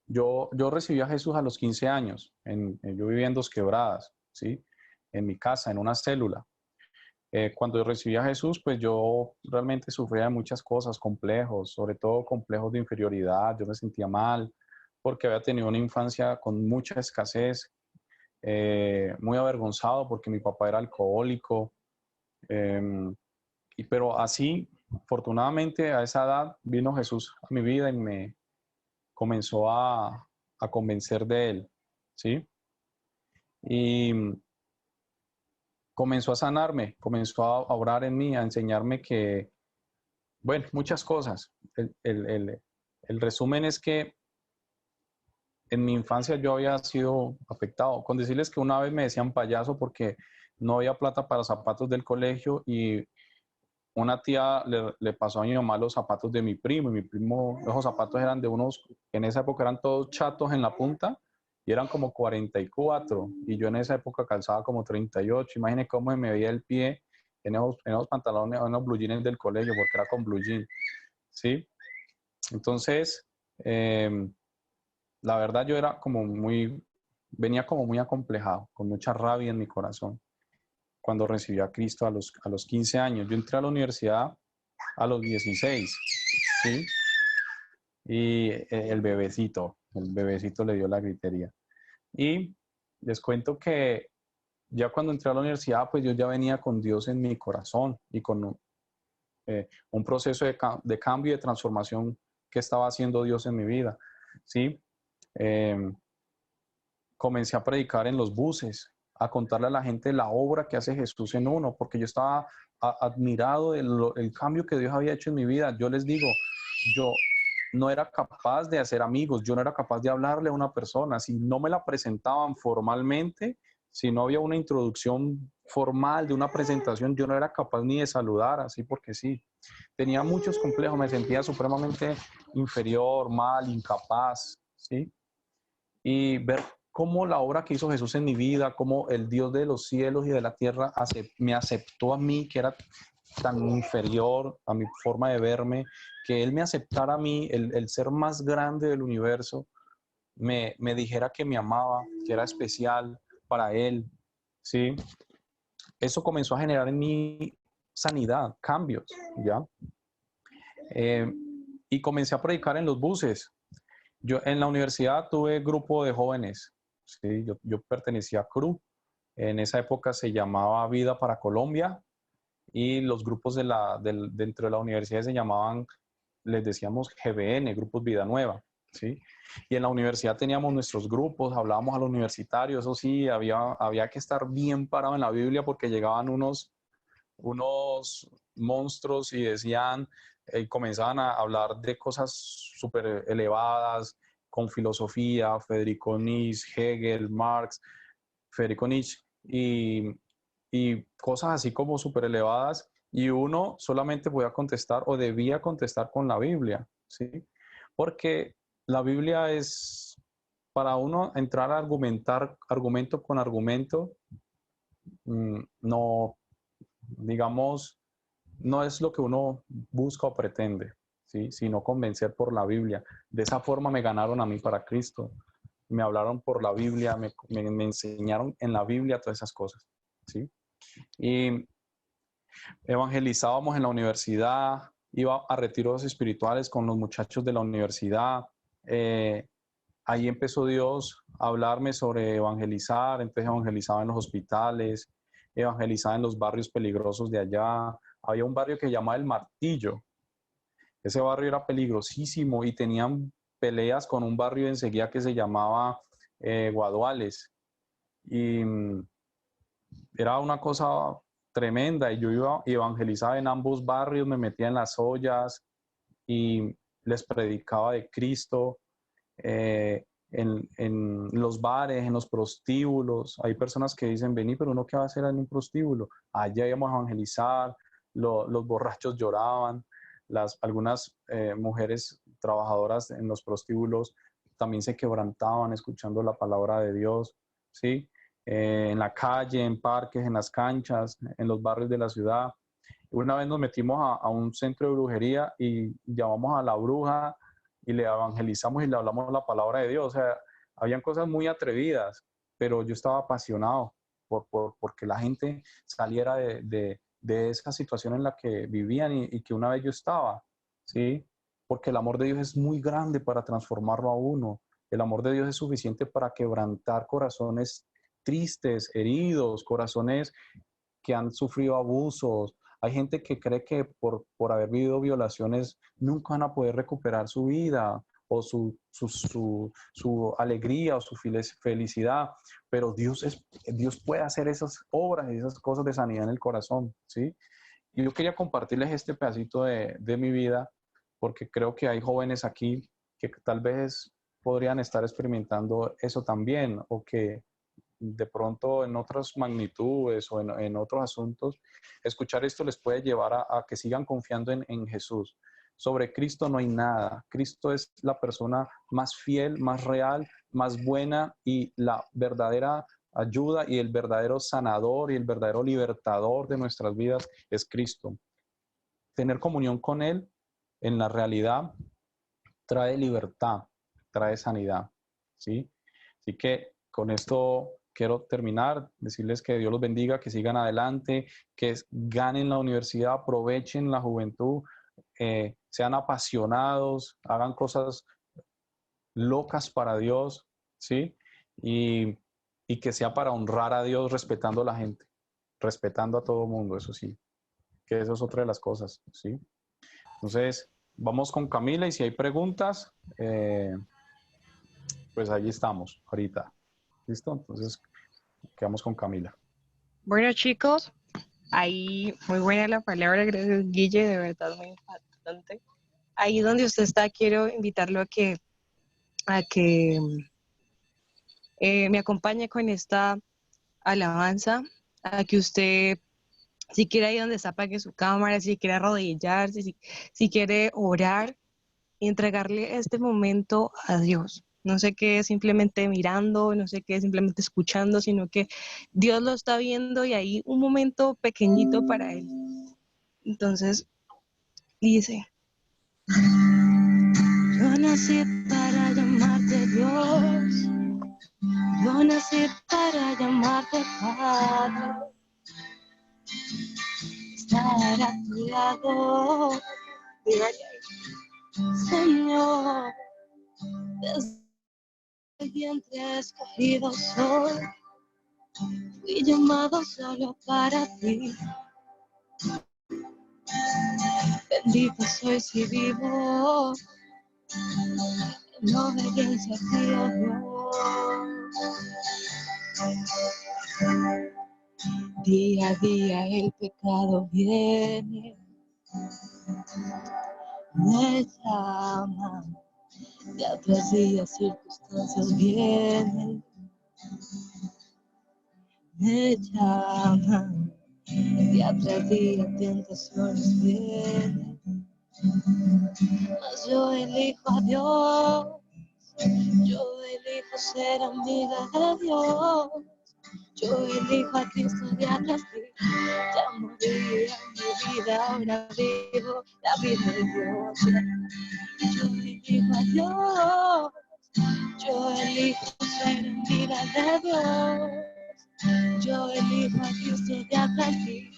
Yo recibí a Jesús a los 15 años, yo vivía en Dos Quebradas, ¿sí? En mi casa, en una célula. Cuando recibí a Jesús, pues yo realmente sufría de muchas cosas, complejos, sobre todo complejos de inferioridad. Yo me sentía mal porque había tenido una infancia con mucha escasez, muy avergonzado porque mi papá era alcohólico. Pero así, afortunadamente, a esa edad vino Jesús a mi vida y me comenzó a convencer de él, ¿sí? Y comenzó a sanarme, comenzó a orar en mí, a enseñarme que, bueno, muchas cosas. El resumen es que en mi infancia yo había sido afectado. Con decirles que una vez me decían payaso porque no había plata para zapatos del colegio y una tía le pasó a mi mamá los zapatos de mi primo, y mi primo, esos zapatos eran de unos, en esa época eran todos chatos en la punta, y eran como 44, y yo en esa época calzaba como 38. Imagínense cómo me veía el pie en esos pantalones, en los blue jeans del colegio, porque era con blue jeans, ¿sí? Entonces, la verdad yo era como venía como muy acomplejado, con mucha rabia en mi corazón cuando recibí a Cristo a los 15 años. Yo entré a la universidad a los 16, ¿sí? Y el bebecito le dio la gritería. Y les cuento que ya cuando entré a la universidad, pues yo ya venía con Dios en mi corazón y con un proceso de cambio y de transformación que estaba haciendo Dios en mi vida, ¿sí? Comencé a predicar en los buses, a contarle a la gente la obra que hace Jesús en uno, porque yo estaba admirado del cambio que Dios había hecho en mi vida. Yo les digo, yo no era capaz de hacer amigos, yo no era capaz de hablarle a una persona, si no me la presentaban formalmente, si no había una introducción formal de una presentación, yo no era capaz ni de saludar, así porque sí. Tenía muchos complejos, me sentía supremamente inferior, mal, incapaz, ¿sí? Y ver cómo la obra que hizo Jesús en mi vida, cómo el Dios de los cielos y de la tierra me aceptó a mí, que era tan inferior a mi forma de verme, que Él me aceptara a mí, el ser más grande del universo, me dijera que me amaba, que era especial para Él, ¿sí? Eso comenzó a generar en mí sanidad, cambios, ¿ya? Y comencé a predicar en los buses. Yo en la universidad tuve grupo de jóvenes, ¿sí? Yo pertenecía a CRU, en esa época se llamaba Vida para Colombia, y los grupos dentro de la universidad se llamaban, les decíamos GBN, Grupos Vida Nueva, ¿sí? Y en la universidad teníamos nuestros grupos, hablábamos a los universitarios, eso sí, había que estar bien parado en la Biblia porque llegaban unos monstruos y decían, comenzaban a hablar de cosas súper elevadas, con filosofía, Federico Nietzsche, Hegel, Marx, Federico Nietzsche, y cosas así como súper elevadas, y uno solamente podía contestar o debía contestar con la Biblia, ¿sí? Porque la Biblia es, para uno entrar a argumentar argumento con argumento, no, digamos, no es lo que uno busca o pretende, ¿sí? Sino convencer por la Biblia. De esa forma me ganaron a mí para Cristo. Me hablaron por la Biblia, me enseñaron en la Biblia todas esas cosas, ¿sí? Y evangelizábamos en la universidad, iba a retiros espirituales con los muchachos de la universidad. Ahí empezó Dios a hablarme sobre evangelizar, entonces evangelizaba en los hospitales, evangelizaba en los barrios peligrosos de allá. Había un barrio que se llamaba El Martillo. Ese barrio era peligrosísimo y tenían peleas con un barrio enseguida que se llamaba Guaduales. Y era una cosa tremenda y yo iba y evangelizaba en ambos barrios, me metía en las ollas y les predicaba de Cristo. En los bares, en los prostíbulos, hay personas que dicen, vení, pero uno qué va a hacer en un prostíbulo. Allá íbamos a evangelizar, los borrachos lloraban, algunas mujeres trabajadoras en los prostíbulos también se quebrantaban escuchando la palabra de Dios, ¿sí? En la calle, en parques, en las canchas, en los barrios de la ciudad. Una vez nos metimos a un centro de brujería y llamamos a la bruja y le evangelizamos y le hablamos la palabra de Dios. O sea, habían cosas muy atrevidas, pero yo estaba apasionado porque la gente saliera de esa situación en la que vivían y que una vez yo estaba, ¿sí? Porque el amor de Dios es muy grande para transformarlo a uno. El amor de Dios es suficiente para quebrantar corazones tristes, heridos, corazones que han sufrido abusos. Hay gente que cree que por haber vivido violaciones nunca van a poder recuperar su vida o su alegría o su felicidad, pero Dios puede hacer esas obras y esas cosas de sanidad en el corazón, ¿sí? Y yo quería compartirles este pedacito de mi vida porque creo que hay jóvenes aquí que tal vez podrían estar experimentando eso también o que de pronto en otras magnitudes o en otros asuntos, escuchar esto les puede llevar a que sigan confiando en Jesús. Sobre Cristo no hay nada. Cristo es la persona más fiel, más real, más buena y la verdadera ayuda y el verdadero sanador y el verdadero libertador de nuestras vidas es Cristo. Tener comunión con Él en la realidad trae libertad, trae sanidad, ¿sí? Así que con esto quiero terminar, decirles que Dios los bendiga, que sigan adelante, que ganen la universidad, aprovechen la juventud, sean apasionados, hagan cosas locas para Dios, ¿sí? Y que sea para honrar a Dios respetando a la gente, respetando a todo el mundo, eso sí, que eso es otra de las cosas, ¿sí? Entonces, vamos con Camila y si hay preguntas, pues allí estamos ahorita. ¿Listo? Entonces, quedamos con Camila. Bueno, chicos, ahí muy buena la palabra, gracias Guille, de verdad muy impactante. Ahí donde usted está, quiero invitarlo a que me acompañe con esta alabanza, a que usted, si quiere ahí donde está, apague su cámara, si quiere arrodillarse, si quiere orar y entregarle este momento a Dios. No sé qué es simplemente mirando, no sé qué es simplemente escuchando, sino que Dios lo está viendo y ahí un momento pequeñito para Él. Entonces, dice, yo nací para llamarte Dios, yo nací para llamarte Padre, estar a tu lado, Señor, desde el vientre escogido soy, fui llamado solo para ti. Bendito soy si vivo en obediencia a ti, oh Dios. Día a día el pecado viene, me llama, día tras día circunstancias vienen, me llaman, día tras día tentaciones vienen, mas yo elijo a Dios, yo elijo ser amiga de Dios, yo elijo a Cristo día tras día, ya morí en mi vida, ahora vivo la vida de Dios, yo elijo a Dios, yo elijo ser amiga de Dios. Yo elijo a Cristo de atrás ti.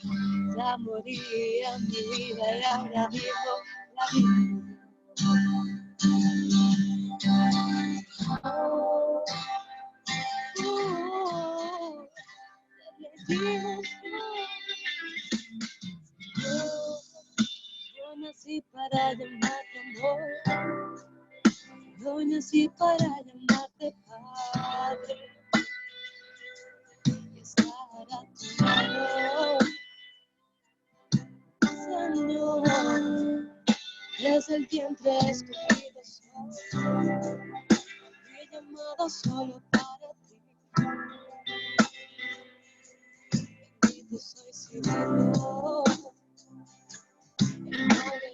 Ya moriría mi vida y ahora vivo la vida. Yo nací para llamarte amor. Yo nací para llamarte Padre. Y estar a tu lado. Señor, desde el vientre escogido soy. He llamado solo para ti. Bendito soy si vivo. El nombre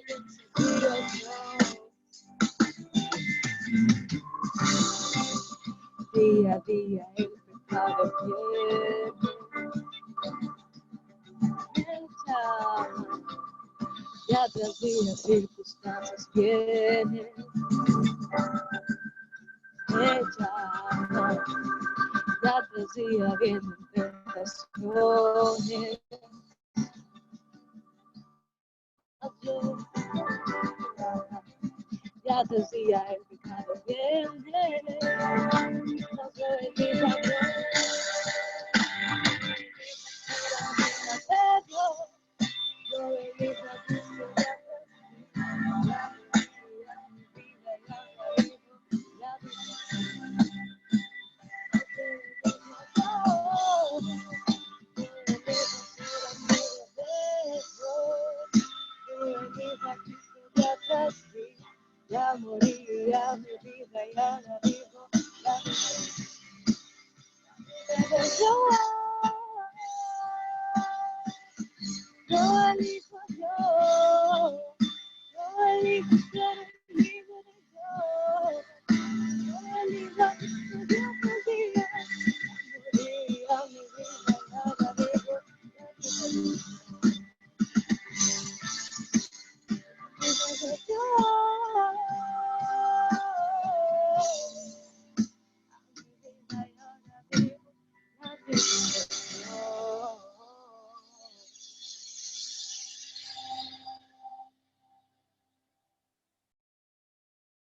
de Dios. Día a día el pecado viene, me llama, ya tras día circunstancias vienen, me llama, ya tras día vienen tentaciones. Ya tras día el pecado viene, no soy mi patrón. Yo elijo a Cristo de atrás. Ya moriría mi vida y ahora vivo la vida. Yo elijo ser libre yo. Yo elijo estudiar los días. Moriría mi vida y ahora vivo la vida.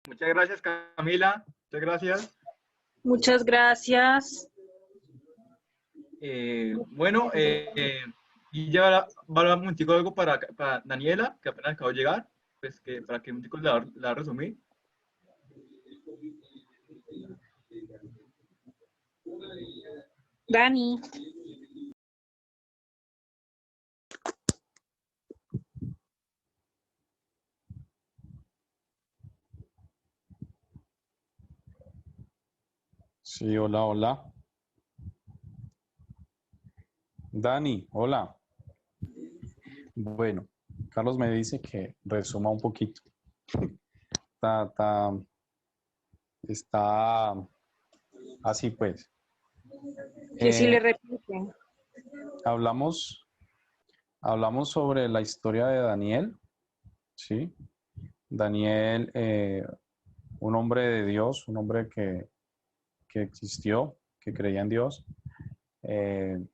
Muchas gracias, Camila. Muchas gracias. Muchas gracias. Bueno, y ya va a hablar un chico algo para Daniela, que apenas acabó de llegar, pues que para que un chico la resumí. Dani. Sí, hola, hola. Dani, hola. Bueno, Carlos me dice que resuma un poquito. Está así pues. Que si le repiten. Hablamos sobre la historia de Daniel, ¿sí? Daniel, un hombre de Dios, un hombre que existió, que creía en Dios, que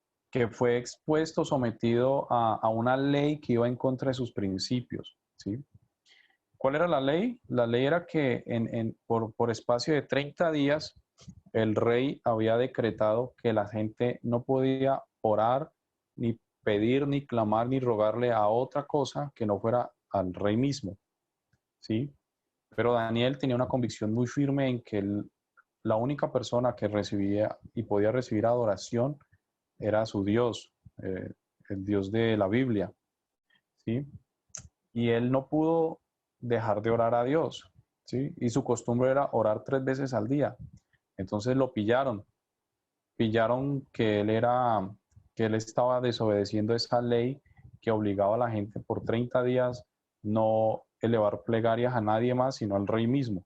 fue expuesto, sometido a una ley que iba en contra de sus principios, ¿sí? ¿Cuál era la ley? La ley era que por espacio de 30 días el rey había decretado que la gente no podía orar, ni pedir, ni clamar, ni rogarle a otra cosa que no fuera al rey mismo, ¿sí? Pero Daniel tenía una convicción muy firme en que la única persona que recibía y podía recibir adoración era su Dios, el Dios de la Biblia, ¿sí? Y él no pudo dejar de orar a Dios, ¿sí? Y su costumbre era orar 3 veces al día. Entonces lo pillaron que él estaba desobedeciendo esa ley que obligaba a la gente por 30 días no elevar plegarias a nadie más, sino al rey mismo.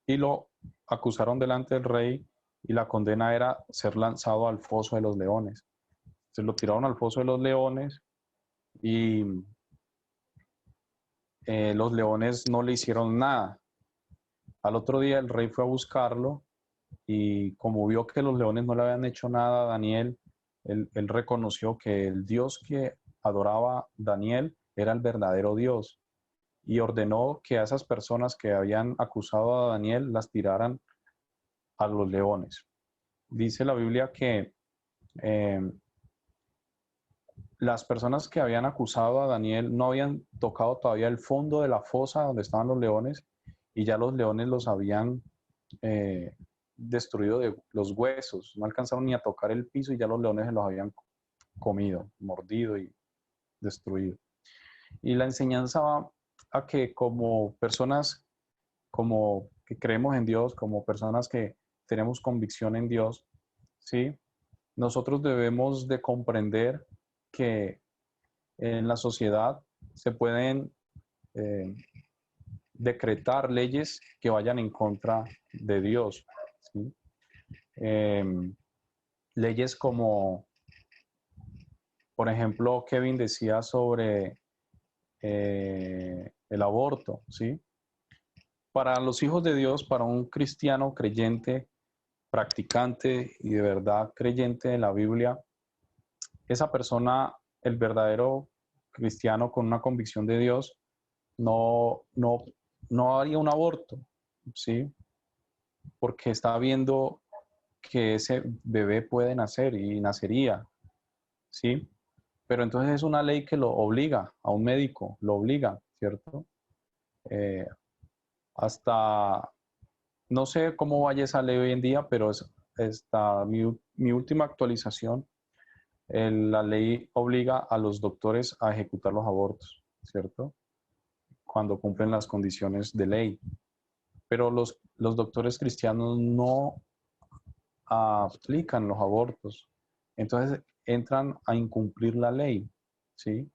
Y lo acusaron delante del rey y la condena era ser lanzado al foso de los leones. Se lo tiraron al foso de los leones y los leones no le hicieron nada. Al otro día el rey fue a buscarlo y como vio que los leones no le habían hecho nada a Daniel, él reconoció que el Dios que adoraba Daniel era el verdadero Dios y ordenó que a esas personas que habían acusado a Daniel las tiraran a los leones. Dice la Biblia que eh, las personas que habían acusado a Daniel no habían tocado todavía el fondo de la fosa donde estaban los leones y ya los leones los habían destruido de los huesos, no alcanzaron ni a tocar el piso y ya los leones se los habían comido, mordido y destruido. Y la enseñanza va a que como personas, como que creemos en Dios, como personas que tenemos convicción en Dios, ¿sí? Nosotros debemos de comprender que en la sociedad se pueden decretar leyes que vayan en contra de Dios, ¿sí? Leyes como, por ejemplo, Kevin decía sobre el aborto, ¿sí? Para los hijos de Dios, para un cristiano creyente, practicante y de verdad creyente de la Biblia, esa persona, el verdadero cristiano con una convicción de Dios, no haría un aborto, ¿sí? Porque está viendo que ese bebé puede nacer y nacería, ¿sí? Pero entonces es una ley que lo obliga a un médico, lo obliga, ¿cierto? Eh, hasta, no sé cómo vaya esa ley hoy en día, pero está mi última actualización, la ley obliga a los doctores a ejecutar los abortos, ¿cierto? Cuando cumplen las condiciones de ley. Pero los doctores cristianos no aplican los abortos. Entonces entran a incumplir la ley, ¿sí?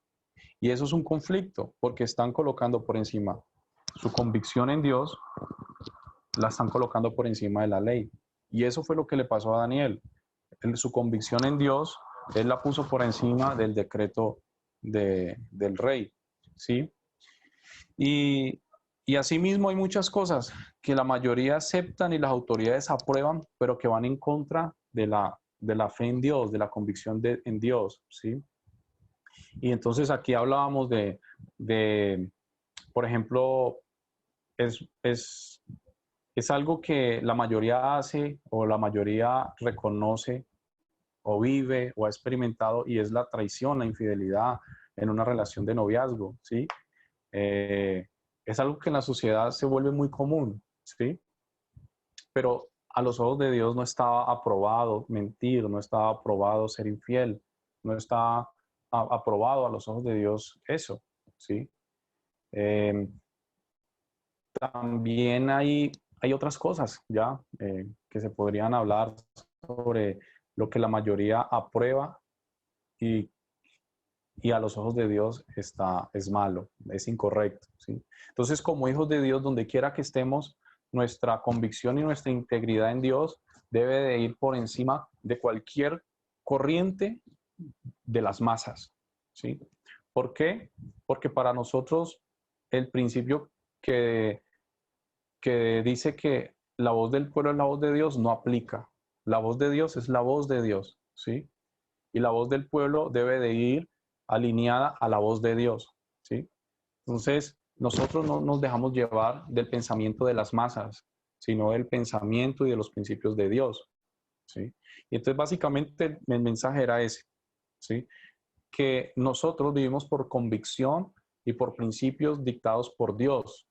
Y eso es un conflicto, porque están colocando por encima su convicción en Dios, la están colocando por encima de la ley. Y eso fue lo que le pasó a Daniel. Su convicción en Dios, él la puso por encima del decreto del rey, ¿sí? Y asimismo hay muchas cosas que la mayoría aceptan y las autoridades aprueban, pero que van en contra de la fe en Dios, de la convicción en Dios, ¿sí? Y entonces aquí hablábamos por ejemplo, es algo que la mayoría hace o la mayoría reconoce o vive o ha experimentado y es la traición, la infidelidad en una relación de noviazgo, ¿sí? Es algo que en la sociedad se vuelve muy común, ¿sí? Pero a los ojos de Dios no estaba aprobado mentir, no estaba aprobado ser infiel, no está aprobado a los ojos de Dios eso, ¿sí? Eh, También hay otras cosas ya que se podrían hablar sobre lo que la mayoría aprueba y, y a los ojos de Dios es malo, es incorrecto, ¿sí? Entonces, como hijos de Dios, donde quiera que estemos, nuestra convicción y nuestra integridad en Dios debe de ir por encima de cualquier corriente de las masas, ¿sí? ¿Por qué? Porque para nosotros el principio que dice que la voz del pueblo es la voz de Dios no aplica. La voz de Dios es la voz de Dios, ¿sí? Y la voz del pueblo debe de ir alineada a la voz de Dios, ¿sí? Entonces, nosotros no nos dejamos llevar del pensamiento de las masas, sino del pensamiento y de los principios de Dios, ¿sí? Y entonces, básicamente, el mensaje era ese, ¿sí? Que nosotros vivimos por convicción y por principios dictados por Dios,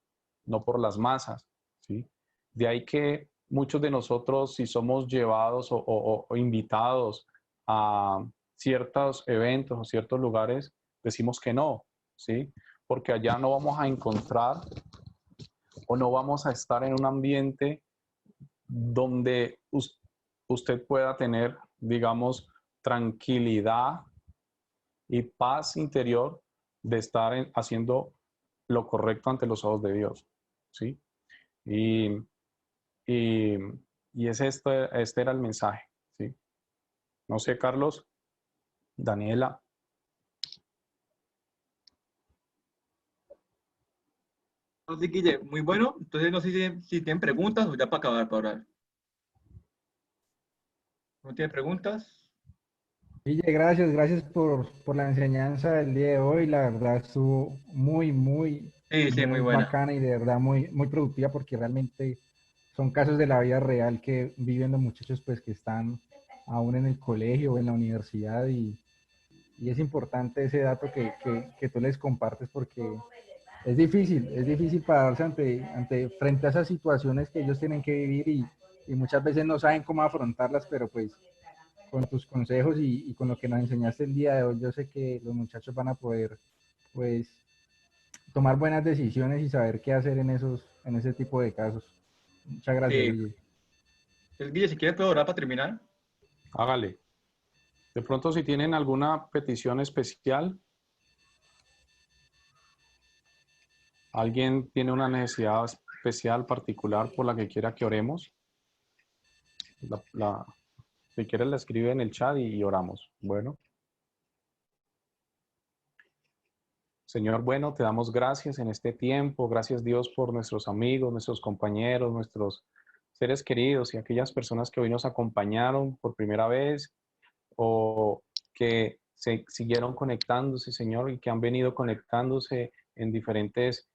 no por las masas, ¿sí? De ahí que muchos de nosotros, si somos llevados o invitados a ciertos eventos o ciertos lugares, decimos que no, ¿sí? Porque allá no vamos a encontrar o no vamos a estar en un ambiente donde usted pueda tener, digamos, tranquilidad y paz interior de estar haciendo lo correcto ante los ojos de Dios, ¿sí? Y, y, y este era el mensaje, ¿sí? No sé, Carlos, Daniela. Entonces, Guille, muy bueno. Entonces, no sé si tienen preguntas o ya para acabar, para hablar. ¿No tiene preguntas? Guille, gracias por la enseñanza del día de hoy. La verdad estuvo muy Sí, muy buena. bacana y de verdad muy productiva porque realmente son casos de la vida real que viven los muchachos pues que están aún en el colegio o en la universidad y es importante ese dato que tú les compartes porque es difícil pararse frente a esas situaciones que ellos tienen que vivir y muchas veces no saben cómo afrontarlas, pero pues con tus consejos y con lo que nos enseñaste el día de hoy, yo sé que los muchachos van a poder, pues, tomar buenas decisiones y saber qué hacer en ese tipo de casos. Muchas gracias, Sí. Guille. El Guille, si quieres, puedo orar para terminar. Hágale. De pronto, si tienen alguna petición especial, alguien tiene una necesidad especial, particular, por la que quiera que oremos, si quieres la escribe en el chat y oramos. Bueno. Señor, bueno, te damos gracias en este tiempo. Gracias, Dios, por nuestros amigos, nuestros compañeros, nuestros seres queridos y aquellas personas que hoy nos acompañaron por primera vez o que se siguieron conectándose, Señor, y que han venido conectándose en diferentes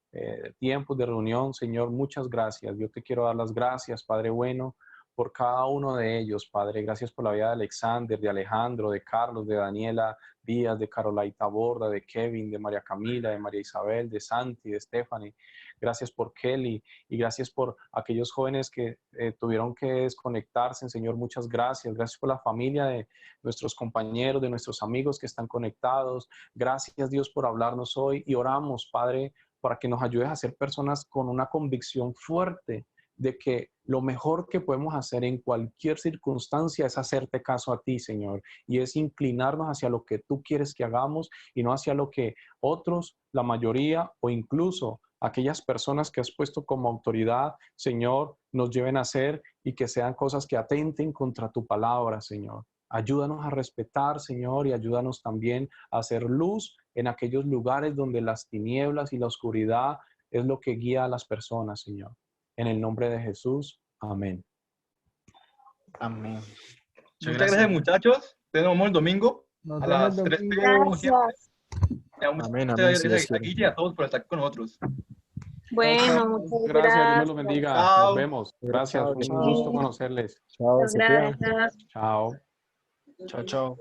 tiempos de reunión. Señor, muchas gracias. Yo te quiero dar las gracias, Padre bueno, por cada uno de ellos, Padre. Gracias por la vida de Alexander, de Alejandro, de Carlos, de Daniela Díaz, de Carolaita Borda, de Kevin, de María Camila, de María Isabel, de Santi, de Stephanie. Gracias por Kelly y gracias por aquellos jóvenes que tuvieron que desconectarse, Señor. Muchas gracias. Gracias por la familia de nuestros compañeros, de nuestros amigos que están conectados. Gracias, Dios, por hablarnos hoy y oramos, Padre, para que nos ayudes a ser personas con una convicción fuerte de que lo mejor que podemos hacer en cualquier circunstancia es hacerte caso a ti, Señor, y es inclinarnos hacia lo que tú quieres que hagamos y no hacia lo que otros, la mayoría o incluso aquellas personas que has puesto como autoridad, Señor, nos lleven a hacer y que sean cosas que atenten contra tu palabra, Señor. Ayúdanos a respetar, Señor, y ayúdanos también a hacer luz en aquellos lugares donde las tinieblas y la oscuridad es lo que guía a las personas, Señor. En el nombre de Jesús, amén. Amén. Muchas gracias, muchachos. Nos vemos el domingo Nos a vemos el las 3 domingo. p.m. como siempre. Amén, Muchas amén, gracias si Dios a quiere. Guille y a todos por estar con nosotros. Bueno, muchas Gracias, Dios me gracias. los bendiga. Chao. Nos vemos. Gracias, Chao, fue un chao. gusto conocerles. Chao, Muchas se cuidan. gracias. Chao. Chao, chao.